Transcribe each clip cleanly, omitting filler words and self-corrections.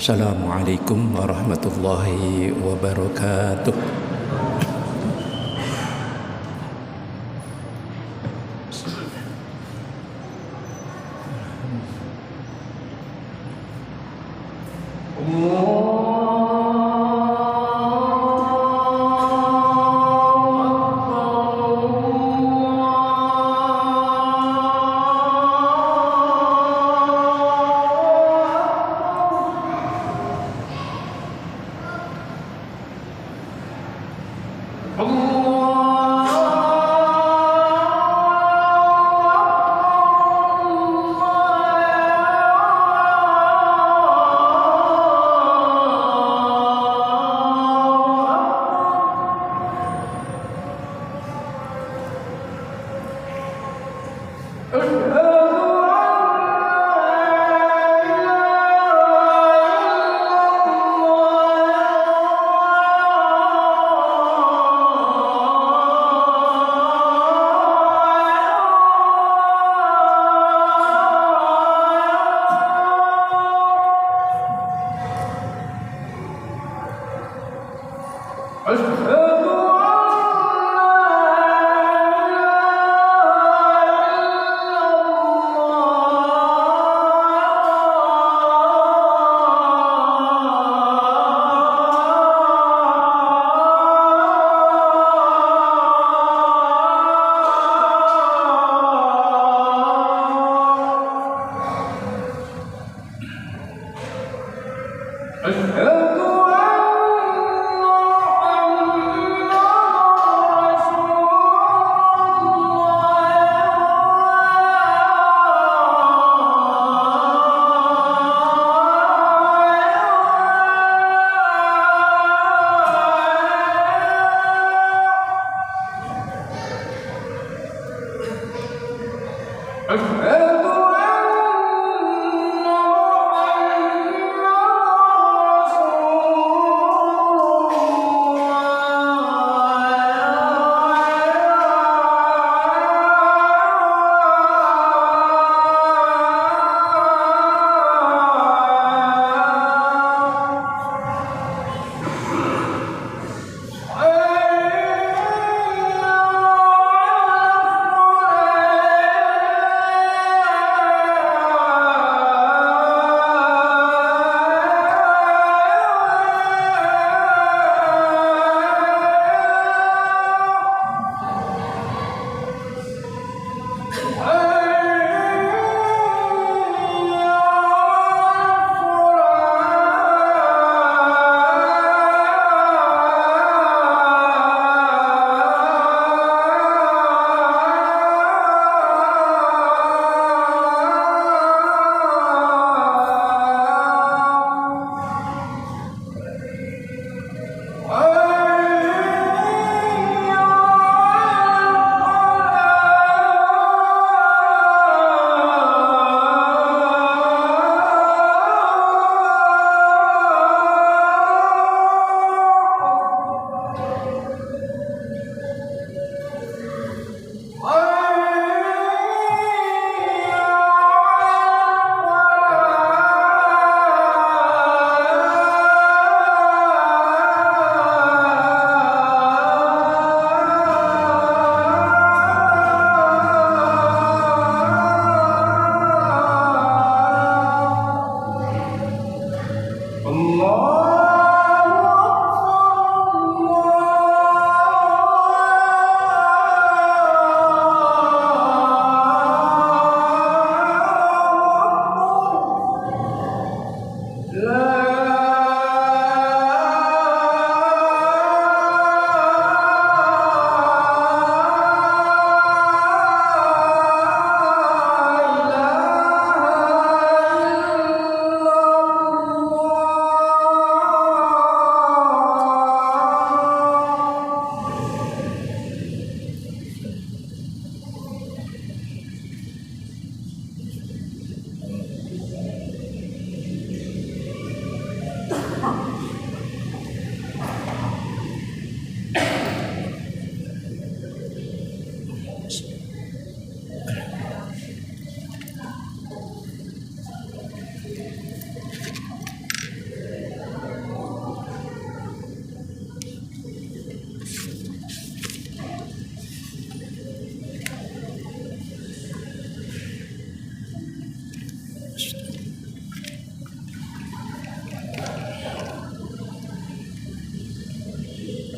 Assalamualaikum warahmatullahi wabarakatuh.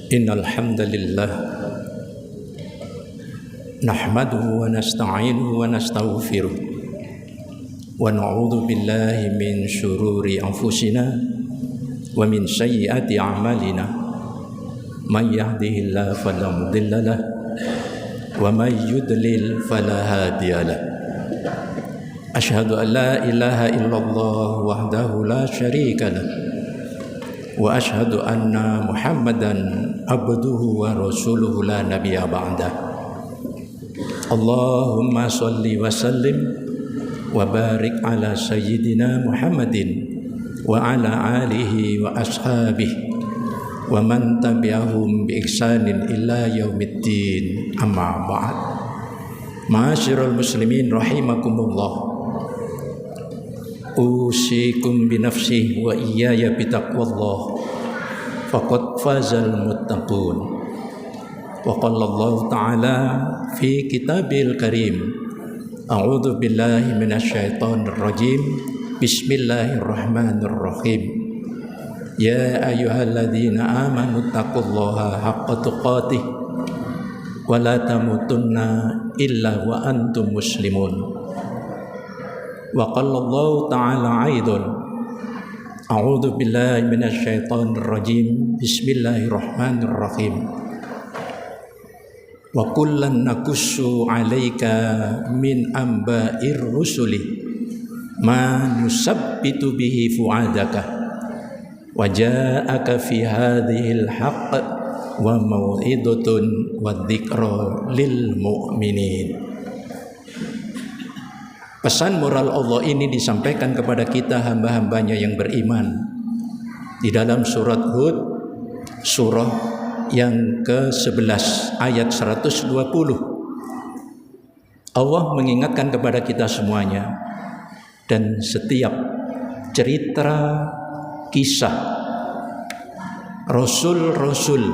Innal hamdalillah nahmaduhu wa nasta'inuhu wa nastaghfiruh wa na'udzu billahi min syururi anfusina wa min sayyiati a'malina may yahdihillahu fala mudilla lahu wa may yudlil fala hadiya lahu. Asyhadu an la ilaha illallah wahdahu la syarika lahu wa asyhadu anna Muhammadan abduhu wa rasuluhu la nabiyya ba'dah. Allahumma shalli wa sallim wa barik ala sayyidina Muhammadin wa ala alihi wa ashabihi wa man tabi'ahum bi ihsanin ila yaumiddin, amma ba'd. Ma'asyiral muslimin rahimakumullah, usikum binafsi wa iyaya bitaqwallah faqad fazal muttaqun. Wa qala Allah ta'ala fi kitabil karim, a'udzu billahi minasyaitonir rajim, bismillahirrahmanirrahim. Ya ayyuhalladzina amanu taqullaha haqqa tuqatih wa la tamutunna illa wa antum muslimun. Wa qala Allah ta'ala aidan, a'udzu billahi minasyaitonir rajim, bismillahirrahmanirrahim. Wa kullan naqussu 'alaika min amba'ir rusuli ma nusabbitu bihi fu'adaka wa ja'aka fi hadhil haqq wa mau'izatun wa dzikra lil mu'minin. Pesan moral Allah ini disampaikan kepada kita hamba-hambanya yang beriman di dalam surat Hud, surah yang ke-11 ayat 120. Allah mengingatkan kepada kita semuanya, dan setiap cerita kisah Rasul-Rasul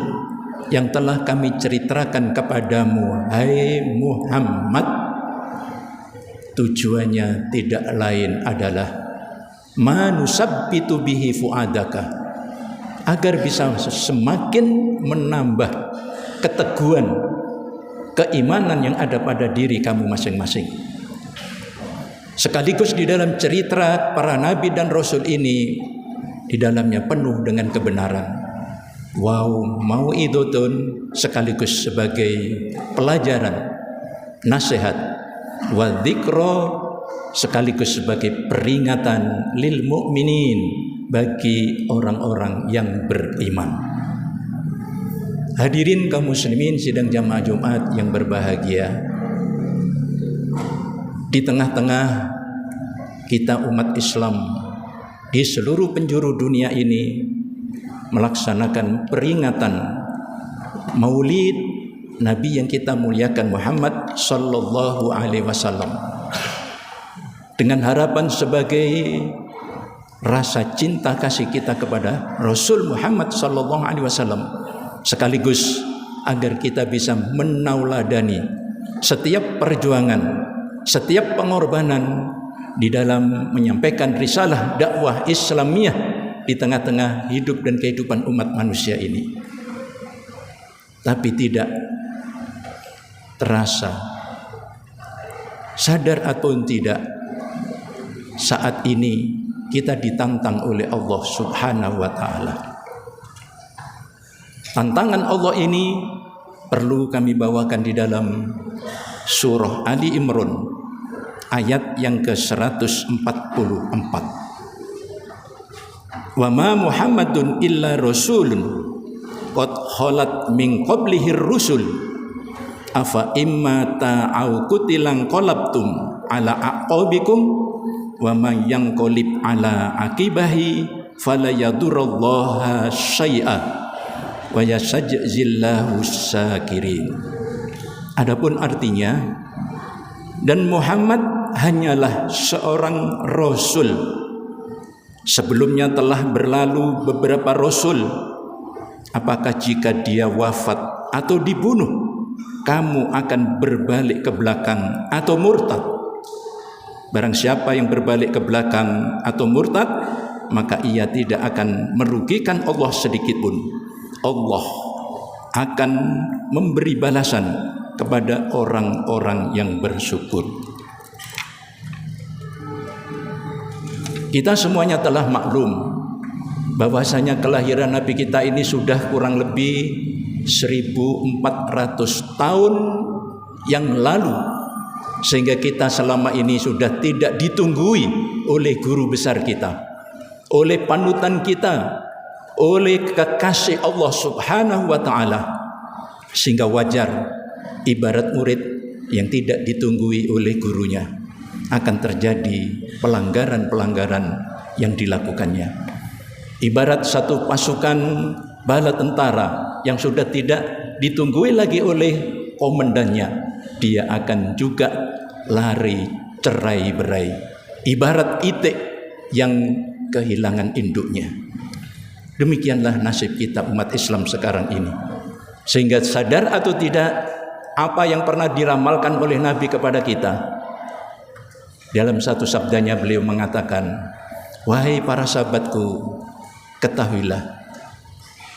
yang telah kami ceritakan kepadamu, hai Muhammad, tujuannya tidak lain adalah manusabbitu bihi fuadaka, agar bisa semakin menambah keteguhan keimanan yang ada pada diri kamu masing-masing. Sekaligus di dalam cerita para nabi dan rasul ini, di dalamnya penuh dengan kebenaran. Wow, mau'idotun, sekaligus sebagai pelajaran, nasihat, wa dzikra, sekaligus sebagai peringatan lil mu'minin, bagi orang-orang yang beriman. Hadirin kaum muslimin sidang jamaah Jumat yang berbahagia, di tengah-tengah kita umat Islam di seluruh penjuru dunia ini melaksanakan peringatan Maulid Nabi yang kita muliakan Muhammad sallallahu alaihi wasallam, dengan harapan sebagai rasa cinta kasih kita kepada Rasul Muhammad sallallahu alaihi wasallam, sekaligus agar kita bisa menauladani setiap perjuangan, setiap pengorbanan di dalam menyampaikan risalah dakwah Islamiyah di tengah-tengah hidup dan kehidupan umat manusia ini. Tapi tidak terasa, sadar atau tidak, saat ini kita ditantang oleh Allah Subhanahu wa ta'ala. Tantangan Allah ini perlu kami bawakan di dalam surah Ali Imran ayat yang ke-144. Wa ma Muhammadun illa rasulun qad khalat min qablihir rusul afa imma ta'au kutilang qalabtum ala aqabikum wa man yanqalib ala aqibahi fala yadurrallaha syai'a wa yasajzillahu syakirin. Adapun artinya, dan Muhammad hanyalah seorang rasul. Sebelumnya telah berlalu beberapa rasul. Apakah jika dia wafat atau dibunuh, kamu akan berbalik ke belakang atau murtad? Barang siapa yang berbalik ke belakang atau murtad, maka ia tidak akan merugikan Allah sedikit pun. Allah akan memberi balasan kepada orang-orang yang bersyukur. Kita semuanya telah maklum bahwasanya kelahiran Nabi kita ini sudah kurang lebih 1400 tahun yang lalu, sehingga kita selama ini sudah tidak ditunggui oleh guru besar kita, oleh panutan kita, oleh kekasih Allah Subhanahu wa ta'ala, sehingga wajar ibarat murid yang tidak ditunggui oleh gurunya akan terjadi pelanggaran-pelanggaran yang dilakukannya. Ibarat satu pasukan bala tentara yang sudah tidak ditunggui lagi oleh komandannya, dia akan juga lari cerai-berai. Ibarat itik yang kehilangan induknya. Demikianlah nasib kita umat Islam sekarang ini. Sehingga sadar atau tidak, apa yang pernah diramalkan oleh Nabi kepada kita, dalam satu sabdanya beliau mengatakan, wahai para sahabatku, ketahuilah,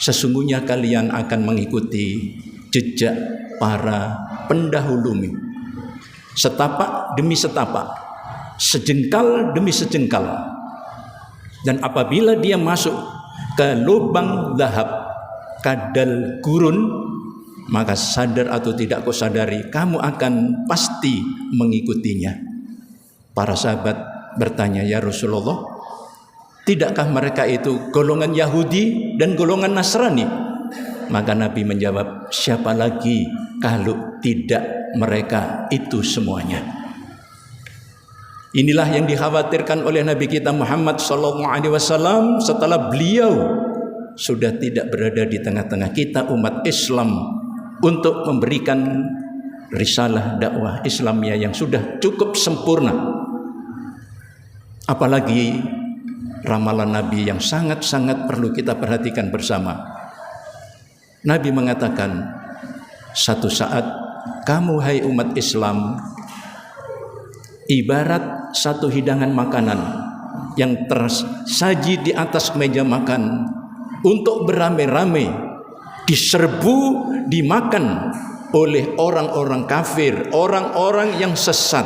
sesungguhnya kalian akan mengikuti jejak para pendahulumu, setapak demi setapak, sejengkal demi sejengkal. Dan apabila dia masuk ke lubang lahab kadal gurun, maka sadar atau tidak kau sadari, kamu akan pasti mengikutinya. Para sahabat bertanya, ya Rasulullah, tidakkah mereka itu golongan Yahudi dan golongan Nasrani? Maka Nabi menjawab, siapa lagi kalau tidak mereka itu semuanya. Inilah yang dikhawatirkan oleh Nabi kita Muhammad SAW setelah beliau sudah tidak berada di tengah-tengah kita umat Islam untuk memberikan risalah dakwah Islamiyah yang sudah cukup sempurna. Apalagi ramalan Nabi yang sangat-sangat perlu kita perhatikan bersama. Nabi mengatakan, satu saat kamu hai umat Islam ibarat satu hidangan makanan yang tersaji di atas meja makan untuk beramai-ramai diserbu dimakan oleh orang-orang kafir, orang-orang yang sesat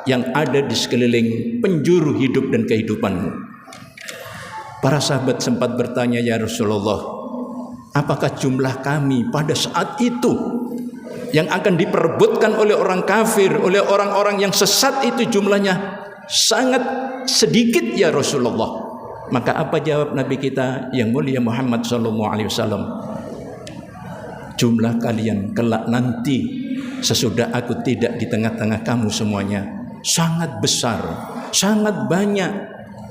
yang ada di sekeliling penjuru hidup dan kehidupanmu. Para sahabat sempat bertanya, ya Rasulullah, apakah jumlah kami pada saat itu yang akan diperebutkan oleh orang kafir, oleh orang-orang yang sesat itu jumlahnya sangat sedikit ya Rasulullah? Maka apa jawab Nabi kita yang mulia Muhammad SAW? Jumlah kalian kelak nanti sesudah aku tidak di tengah-tengah kamu semuanya sangat besar, sangat banyak,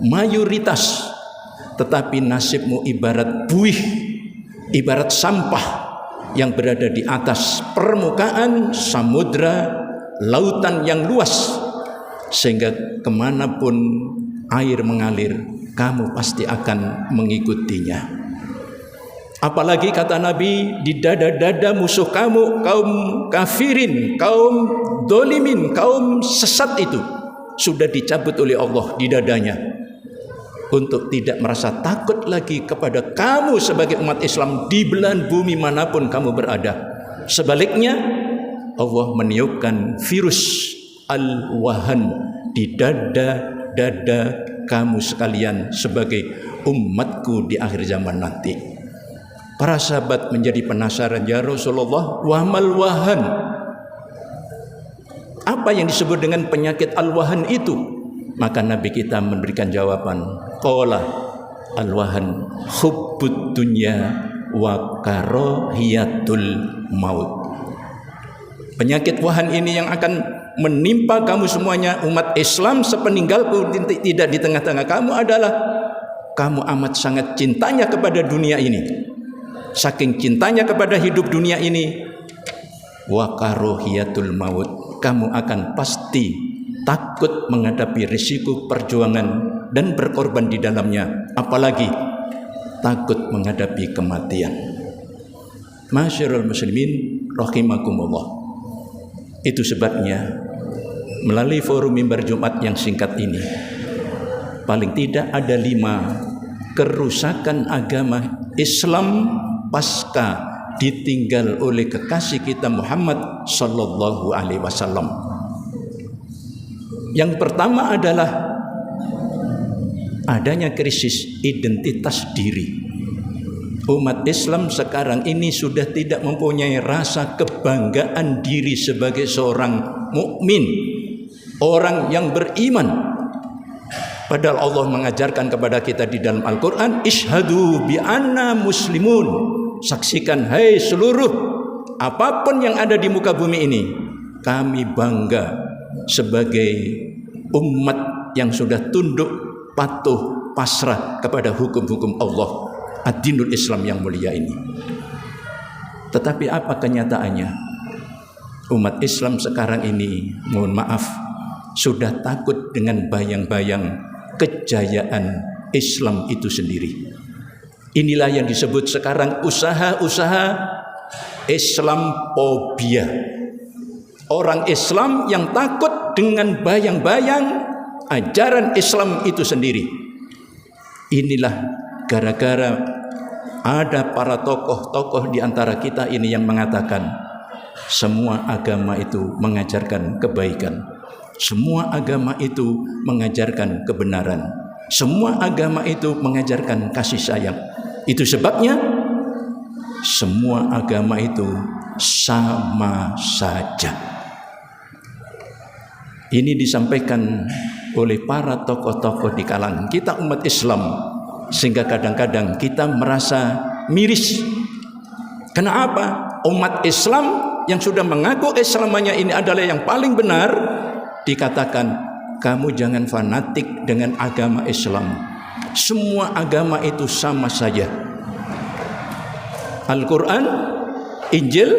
mayoritas. Tetapi nasibmu ibarat buih, ibarat sampah yang berada di atas permukaan samudra, lautan yang luas, sehingga kemanapun air mengalir, kamu pasti akan mengikutinya. Apalagi kata Nabi, di dada-dada musuh kamu, kaum kafirin, kaum dolimin, kaum sesat itu sudah dicabut oleh Allah di dadanya, untuk tidak merasa takut lagi kepada kamu sebagai umat Islam di belahan bumi manapun kamu berada. Sebaliknya, Allah meniupkan virus al-wahan di dada-dada kamu sekalian sebagai umatku di akhir zaman nanti. Para sahabat menjadi penasaran, ya Rasulullah, wamal wahan, apa yang disebut dengan penyakit al-wahan itu? Maka Nabi kita memberikan jawaban, qala al-wahan hubbud dunya wa karahiyatul maut. Penyakit wahan ini yang akan menimpa kamu semuanya umat Islam sepeninggalku tidak di tengah-tengah kamu adalah kamu amat sangat cintanya kepada dunia ini. Saking cintanya kepada hidup dunia ini, wa karahiyatul maut, kamu akan pasti takut menghadapi risiko perjuangan dan berkorban di dalamnya, apalagi takut menghadapi kematian. Masyarul muslimin rahimakumullah. Itu sebabnya melalui forum mimbar Jumat yang singkat ini, paling tidak ada 5 kerusakan agama Islam pasca ditinggal oleh kekasih kita Muhammad sallallahu alaihi wasallam. Yang pertama adalah adanya krisis identitas diri. Umat Islam sekarang ini sudah tidak mempunyai rasa kebanggaan diri sebagai seorang mukmin, orang yang beriman. Padahal Allah mengajarkan kepada kita di dalam Al-Quran, Ishhadu bi anna muslimun. Saksikan hai seluruh apapun yang ada di muka bumi ini, kami bangga sebagai umat yang sudah tunduk, patuh, pasrah kepada hukum-hukum Allah, ad-dinul Islam yang mulia ini. Tetapi apa kenyataannya? Umat Islam sekarang ini, mohon maaf, sudah takut dengan bayang-bayang kejayaan Islam itu sendiri. Inilah yang disebut sekarang usaha-usaha Islamophobia. Orang Islam yang takut dengan bayang-bayang ajaran Islam itu sendiri. Inilah gara-gara ada para tokoh-tokoh di antara kita ini yang mengatakan semua agama itu mengajarkan kebaikan, semua agama itu mengajarkan kebenaran, semua agama itu mengajarkan kasih sayang. Itu sebabnya semua agama itu sama saja. Ini disampaikan oleh para tokoh-tokoh di kalangan kita umat Islam, sehingga kadang-kadang kita merasa miris. Kenapa? Umat Islam yang sudah mengaku Islamnya ini adalah yang paling benar, dikatakan kamu jangan fanatik dengan agama Islam. Semua agama itu sama saja. Al-Quran, Injil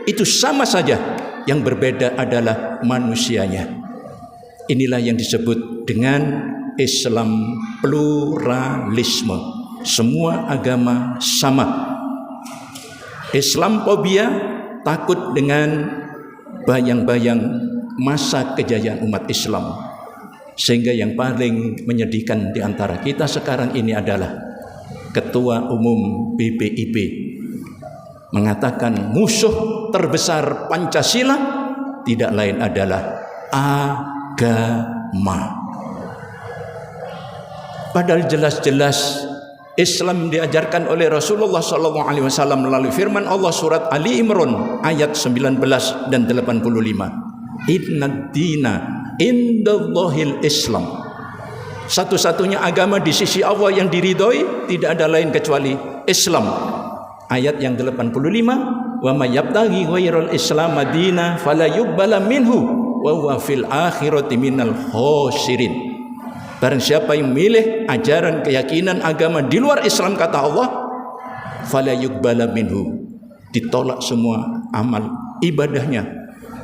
itu sama saja. Yang berbeda adalah manusianya. Inilah yang disebut dengan Islam pluralisme. Semua agama sama. Islamophobia, takut dengan bayang-bayang masa kejayaan umat Islam. Sehingga yang paling menyedihkan di antara kita sekarang ini adalah Ketua Umum BPIP mengatakan musuh terbesar Pancasila tidak lain adalah agama. Padahal jelas-jelas Islam diajarkan oleh Rasulullah SAW melalui firman Allah surat Ali Imran ayat 19 dan 85. Inna dina indallahil Islam. Satu-satunya agama di sisi Allah yang diridhoi tidak ada lain kecuali Islam. Ayat yang 85, wa may yabtaghi ghairal islam madina fala yuqbala minhu wa huwa fil akhirati minal khosirin. Barang siapa yang memilih ajaran keyakinan agama di luar Islam, kata Allah, fala yuqbala minhu, ditolak semua amal ibadahnya,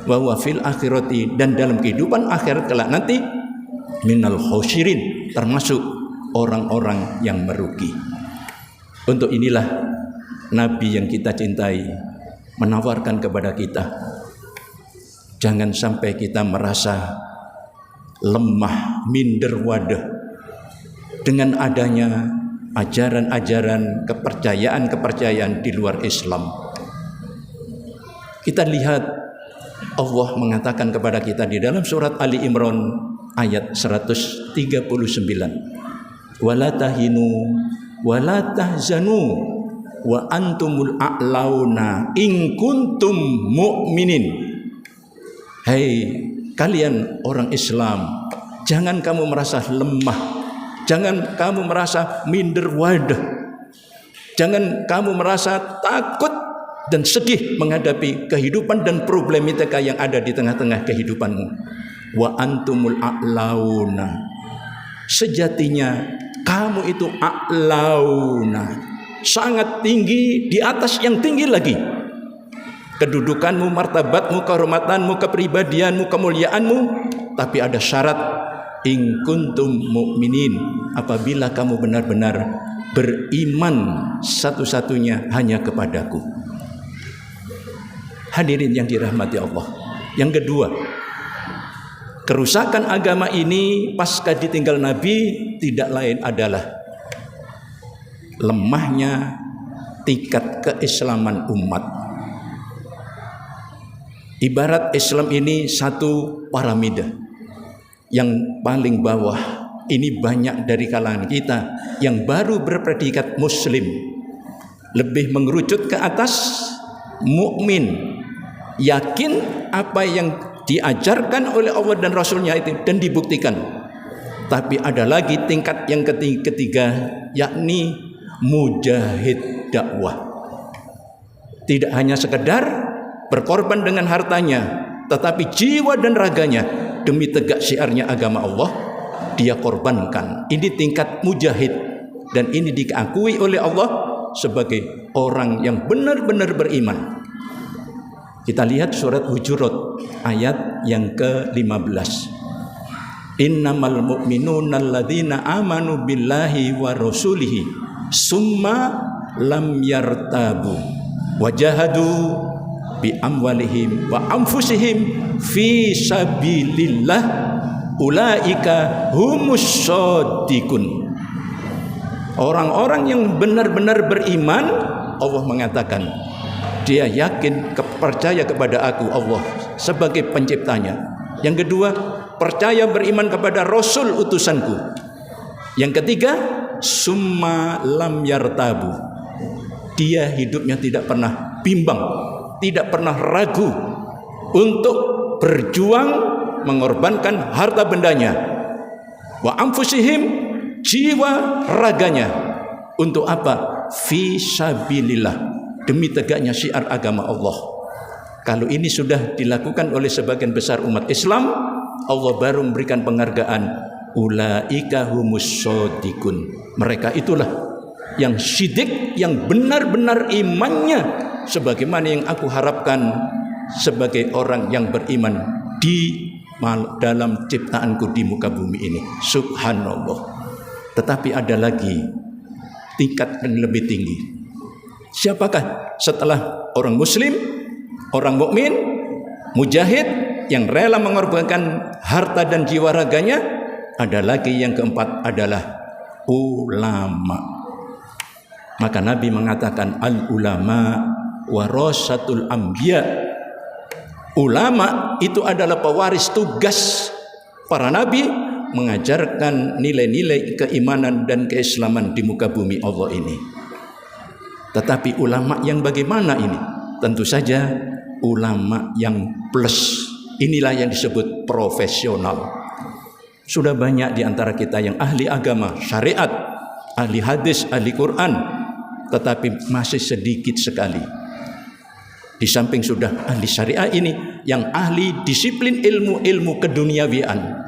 wa huwa fil akhirati, dan dalam kehidupan akhirat kelak nanti minal khosirin, termasuk orang-orang yang merugi. Untuk inilah Nabi yang kita cintai menawarkan kepada kita, jangan sampai kita merasa lemah, minder wadah dengan adanya ajaran-ajaran, kepercayaan-kepercayaan di luar Islam. Kita lihat Allah mengatakan kepada kita di dalam surat Ali Imran ayat 139, wala tahinu wala tahzanu wa antumul a'launa in kuntum mu'minin. Hei kalian orang Islam, jangan kamu merasa lemah, jangan kamu merasa minder wadah, jangan kamu merasa takut dan sedih menghadapi kehidupan dan problematika yang ada di tengah-tengah kehidupanmu. Wa antumul a'launa, sejatinya kamu itu a'launa, sangat tinggi, di atas yang tinggi lagi. Kedudukanmu, martabatmu, kehormatanmu, kepribadianmu, kemuliaanmu. Tapi ada syarat, in kuntum mu'minin, apabila kamu benar-benar beriman satu-satunya hanya kepadaku. Hadirin yang dirahmati Allah. Yang kedua, kerusakan agama ini pasca ditinggal Nabi tidak lain adalah lemahnya tingkat keislaman umat. Ibarat Islam ini satu piramida. Yang paling bawah ini banyak dari kalangan kita yang baru berpredikat muslim, lebih mengerucut ke atas mukmin, yakin apa yang diajarkan oleh Allah dan Rasulnya itu dan dibuktikan. Tapi ada lagi tingkat yang ketiga, yakni mujahid dakwah. Tidak hanya sekedar berkorban dengan hartanya, tetapi jiwa dan raganya demi tegak syiarnya agama Allah dia korbankan. Ini tingkat mujahid, dan ini diakui oleh Allah sebagai orang yang benar-benar beriman. Kita lihat surat Hujurat ayat yang ke-15. Innamal mu'minuna alladzina amanu billahi wa rasulihi summa lam yartabu wajahadu bi amwalihim wa anfusihim fi sabilillah ulaika humus shadiqun. Orang-orang yang benar-benar beriman, Allah mengatakan dia yakin, percaya kepada aku Allah sebagai penciptanya. Yang kedua, percaya beriman kepada Rasul utusanku. Yang ketiga, summa lam yartabu. Dia hidupnya tidak pernah bimbang, tidak pernah ragu untuk berjuang mengorbankan harta bendanya, wa anfusihim, jiwa raganya. Untuk apa? Fi sabilillah, demi tegaknya syiar agama Allah. Kalau ini sudah dilakukan oleh sebagian besar umat Islam, Allah baru memberikan penghargaan ulaika humus shadiqun. Mereka itulah yang syidik, yang benar-benar imannya sebagaimana yang aku harapkan sebagai orang yang beriman di dalam ciptaanku di muka bumi ini. Subhanallah. Tetapi ada lagi tingkat yang lebih tinggi. Siapakah setelah orang muslim, orang mukmin, mujahid yang rela mengorbankan harta dan jiwa raganya? Ada lagi yang keempat adalah ulama. Maka Nabi mengatakan al ulama warasatul anbiya. Ulama itu adalah pewaris tugas para nabi mengajarkan nilai-nilai keimanan dan keislaman di muka bumi Allah ini. Tetapi ulama yang bagaimana ini? Tentu saja ulama yang plus. Inilah yang disebut profesional. Sudah banyak di antara kita yang ahli agama, syariat, ahli hadis, ahli Quran, tetapi masih sedikit sekali. Di samping sudah ahli syariah ini, yang ahli disiplin ilmu-ilmu keduniawian.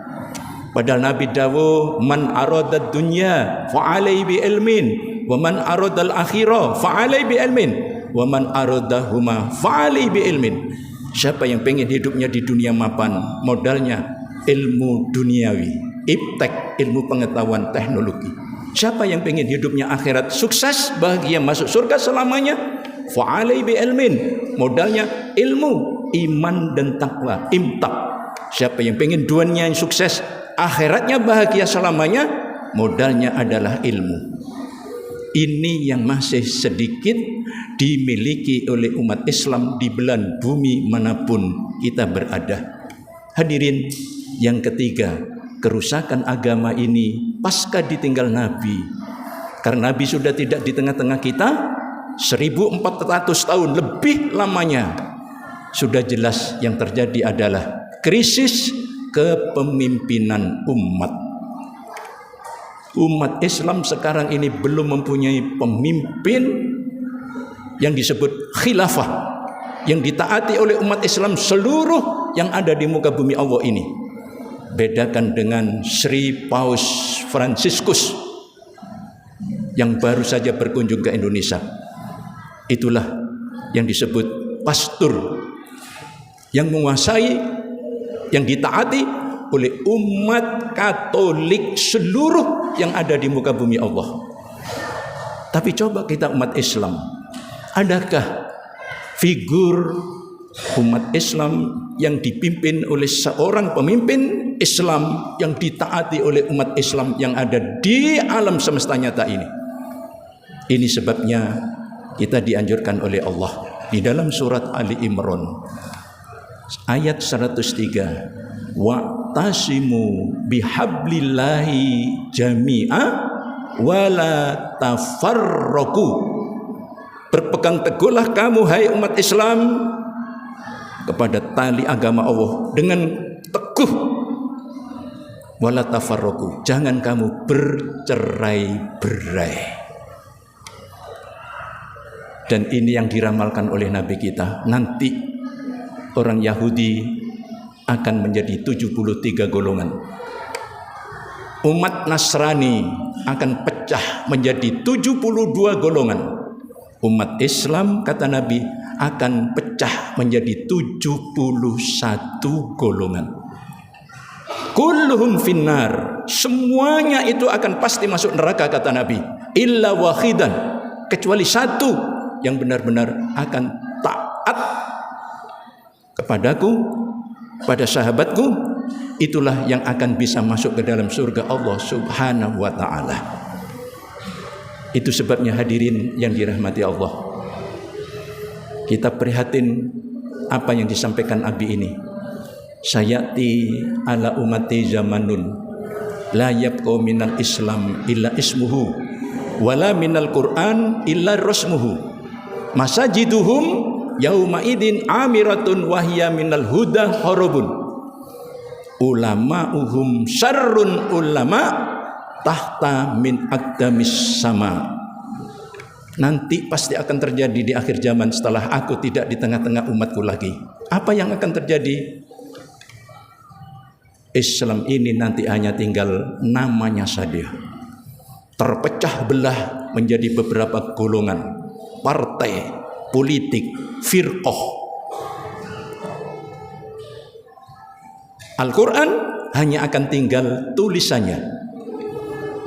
Padahal Nabi dawuh, man aradad dunya fa'alai bi ilmin, wa man aradal akhirah fa'alai bi ilmin, wa man aradahuma fa'alai bi ilmin. Siapa yang pengen hidupnya di dunia mapan, modalnya ilmu duniawi, iptek, ilmu pengetahuan teknologi. Siapa yang pengen hidupnya akhirat sukses, bahagia masuk surga selamanya, fa'alai bi ilmin, modalnya ilmu, iman dan takwa, imtak. Siapa yang pengen dunia yang sukses, akhiratnya bahagia selamanya, modalnya adalah ilmu. Ini yang masih sedikit dimiliki oleh umat Islam di belahan bumi manapun kita berada. Hadirin, yang ketiga, kerusakan agama ini pasca ditinggal Nabi. Karena Nabi sudah tidak di tengah-tengah kita 1400 tahun lebih lamanya. Sudah jelas yang terjadi adalah krisis kepemimpinan umat. Umat Islam sekarang ini belum mempunyai pemimpin yang disebut khilafah, yang ditaati oleh umat Islam seluruh yang ada di muka bumi Allah ini. Bedakan dengan Sri Paus Fransiskus yang baru saja berkunjung ke Indonesia. Itulah yang disebut pastor, yang menguasai, yang ditaati oleh umat Katolik seluruh yang ada di muka bumi Allah. Tapi coba kita umat Islam, adakah figur umat Islam yang dipimpin oleh seorang pemimpin Islam yang ditaati oleh umat Islam yang ada di alam semesta nyata ini? Ini sebabnya Kita dianjurkan oleh Allah di dalam surat Ali Imran ayat 103, wa'tasimu bihablillahi jami'a wala tafarraqu. Berpegang teguhlah kamu hai umat Islam kepada tali agama Allah dengan teguh, wala tafarraqu, jangan kamu bercerai-berai. Dan ini yang diramalkan oleh Nabi kita. Nanti orang Yahudi akan menjadi 73 golongan. Umat Nasrani akan pecah menjadi 72 golongan. Umat Islam, kata Nabi, akan pecah menjadi 71 golongan. Kulluhum finnar, semuanya itu akan pasti masuk neraka, kata Nabi. Illa wahidan, kecuali satu yang benar-benar akan taat kepadaku, pada sahabatku, itulah yang akan bisa masuk ke dalam surga Allah Subhanahu wa ta'ala. Itu sebabnya hadirin yang dirahmati Allah, kita prihatin apa yang disampaikan Abi ini. Sayati ala umati zamanun la yabqa minal Islam illa ismuhu wala minal Qur'an illa rasmuhu masajiduhum yauma idin amiratun wahya minal huda horobun ulama'uhum syarrun ulama tahta min aqdamis sama. Nanti pasti akan terjadi di akhir zaman setelah aku tidak di tengah-tengah umatku lagi. Apa yang akan terjadi? Islam ini nanti hanya tinggal namanya saja, terpecah belah menjadi beberapa golongan, partai, politik, firqah. Al-Quran hanya akan tinggal tulisannya.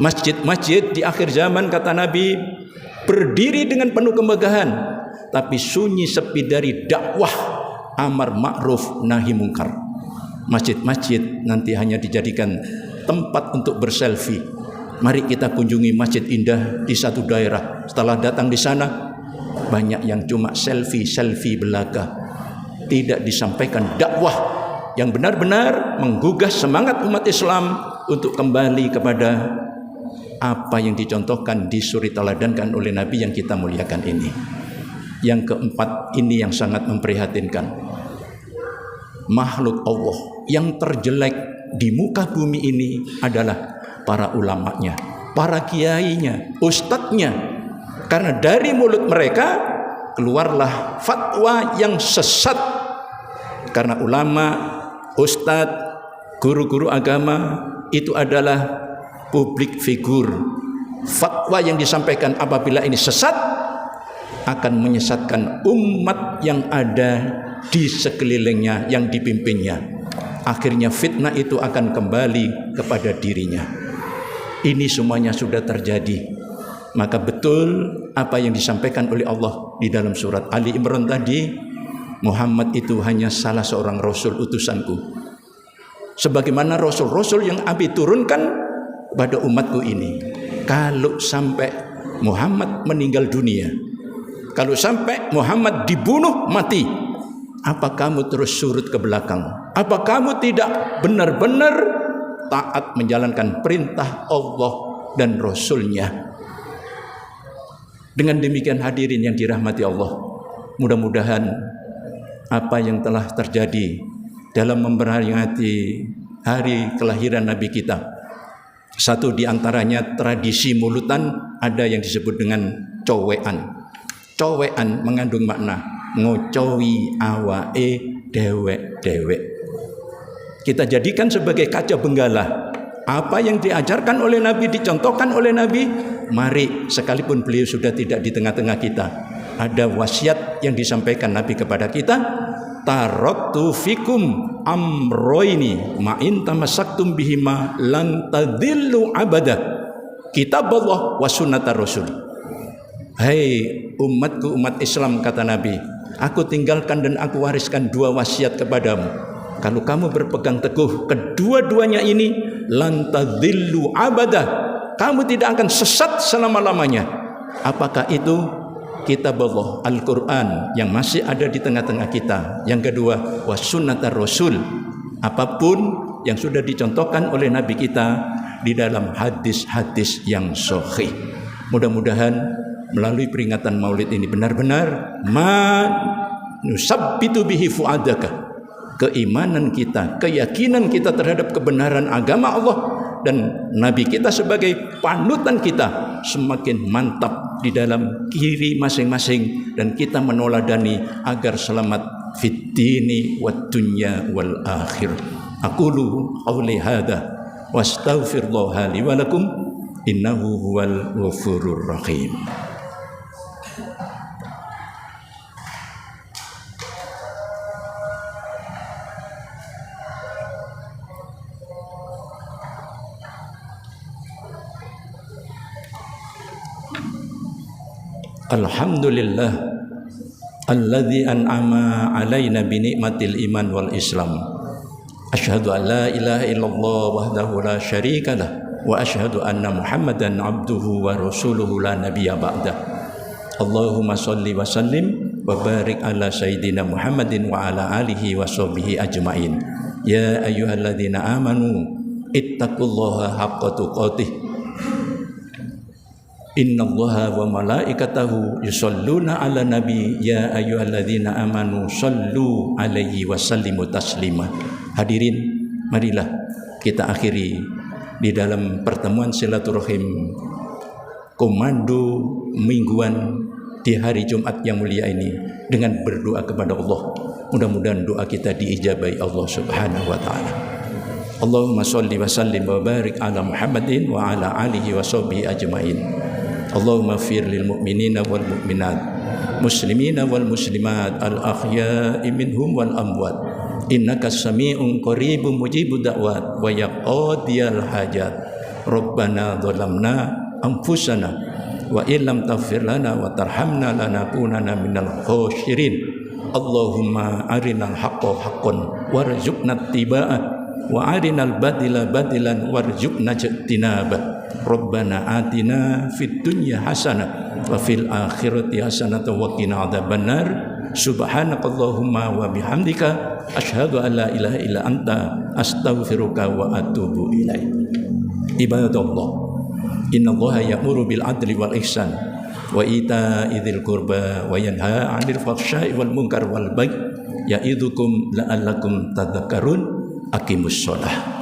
Masjid-masjid di akhir zaman, kata Nabi, berdiri dengan penuh kemegahan, tapi sunyi sepi dari dakwah amar ma'ruf nahi mungkar. Masjid-masjid nanti hanya dijadikan tempat untuk berselfie. Mari kita kunjungi masjid indah di satu daerah. Setelah datang di sana, banyak yang cuma selfie belaka. Tidak disampaikan dakwah yang benar-benar menggugah semangat umat Islam untuk kembali kepada apa yang dicontohkan, disuri teladankan oleh Nabi yang kita muliakan ini. Yang keempat, ini yang sangat memprihatinkan. Makhluk Allah yang terjelek di muka bumi ini adalah para ulamanya, para kiainya, ustadznya. Karena dari mulut mereka keluarlah fatwa yang sesat. Karena ulama, ustadz, guru-guru agama itu adalah publik figur. Fatwa yang disampaikan apabila ini sesat akan menyesatkan umat yang ada di sekelilingnya, yang dipimpinnya. Akhirnya fitnah itu akan kembali kepada dirinya. Ini semuanya sudah terjadi. Maka betul apa yang disampaikan oleh Allah di dalam surat Ali Imran tadi, Muhammad itu hanya salah seorang rasul utusanku, sebagaimana rasul-rasul yang Abi turunkan pada umatku ini. Kalau sampai Muhammad meninggal dunia, kalau sampai Muhammad dibunuh mati, apa kamu terus surut ke belakang? Apa kamu tidak benar-benar taat menjalankan perintah Allah dan Rasul-Nya? Dengan demikian hadirin yang dirahmati Allah, mudah-mudahan apa yang telah terjadi dalam memperingati hari kelahiran Nabi kita, satu di antaranya tradisi mulutan, ada yang disebut dengan cowean. Cowean mengandung makna ngocowi awae dewek-dewek. Kita jadikan sebagai kaca benggala. Apa yang diajarkan oleh Nabi, dicontohkan oleh Nabi, mari, sekalipun beliau sudah tidak di tengah-tengah kita, ada wasiat yang disampaikan Nabi kepada kita, taraktu fikum amroini ma'in tamassaktum bihima lan tadillu abada, kitab Allah wa sunnatar rasul. Hai umatku, umat Islam, kata Nabi, aku tinggalkan dan aku wariskan dua wasiat kepadamu. Kalau kamu berpegang teguh kedua-duanya ini, lan tadillu abada, kamu tidak akan sesat selama-lamanya. Apakah itu? kitab Allah, Al-Quran yang masih ada di tengah-tengah kita. Yang kedua, wa sunnatar rasul, apapun yang sudah dicontohkan oleh Nabi kita di dalam hadis-hadis yang sahih. Mudah-mudahan melalui peringatan Maulid ini benar-benar nusabbitu bihi fuadaka, keimanan kita, keyakinan kita terhadap kebenaran agama Allah dan Nabi kita sebagai panutan kita semakin mantap di dalam diri masing-masing, dan kita menoladani agar selamat fid dini wad dunya wal akhir. Aqulu qawli hadza wastaghfirullah li wa lakum innahu huwal ghafurur rahim. Alhamdulillah alladzi an'ama alaina bi ni'matil iman wal islam. Asyhadu an la ilaha illallah wahdahu la syarikalah wa asyhadu anna Muhammadan abduhu wa rasuluhu la nabiyya ba'dah. Allahumma shalli wa sallim wa barik ala sayyidina Muhammadin wa ala alihi wa sahbihi ajmain. Ya ayyuhalladzina amanu ittaqullaha haqqa tuqatih. Innallaha wa malaikatahu yusholluna ala nabi ya ayyuhalladzina amanu shallu alaihi wa sallimu taslima. Hadirin, marilah kita akhiri di dalam pertemuan silaturahim komando mingguan di hari Jumat yang mulia ini dengan berdoa kepada Allah. Mudah-mudahan doa kita diijabahi Allah Subhanahu wa taala. Allahumma shalli wa sallim wa barik ala Muhammadin wa ala alihi wa sahbihi ajmain. Allahumma fir lil mu'minina wal mu'minat, muslimina wal muslimat, al ahya'i minhum wal amwat. Innaka sami'un qaribun mujibud da'wat wa yaqadiyal hajat. Rabbana dhalamna anfusana wa illam taghfir lana wa tarhamna lanakunanna minal khasirin. Allahumma arinal haqqa haqqan warzuqna ittiba'ah wa arinal batila batilan warzuqna ijtinabah. Rabbana atina fid dunya hasanah wa fil akhirati hasanah wa qina adzabannar. Subhanakallahumma wa bihamdika asyhadu an la ilaha illa anta astaghfiruka wa atubu ilaik. Ibadallah, innallaha ya'muru bil adli wal ihsan wa ita'i dzil qurba wa yanha 'anil fahsya'i wal munkar wal baghi ya'idzukum la'allakum tadhakkarun. Aqimus shalah.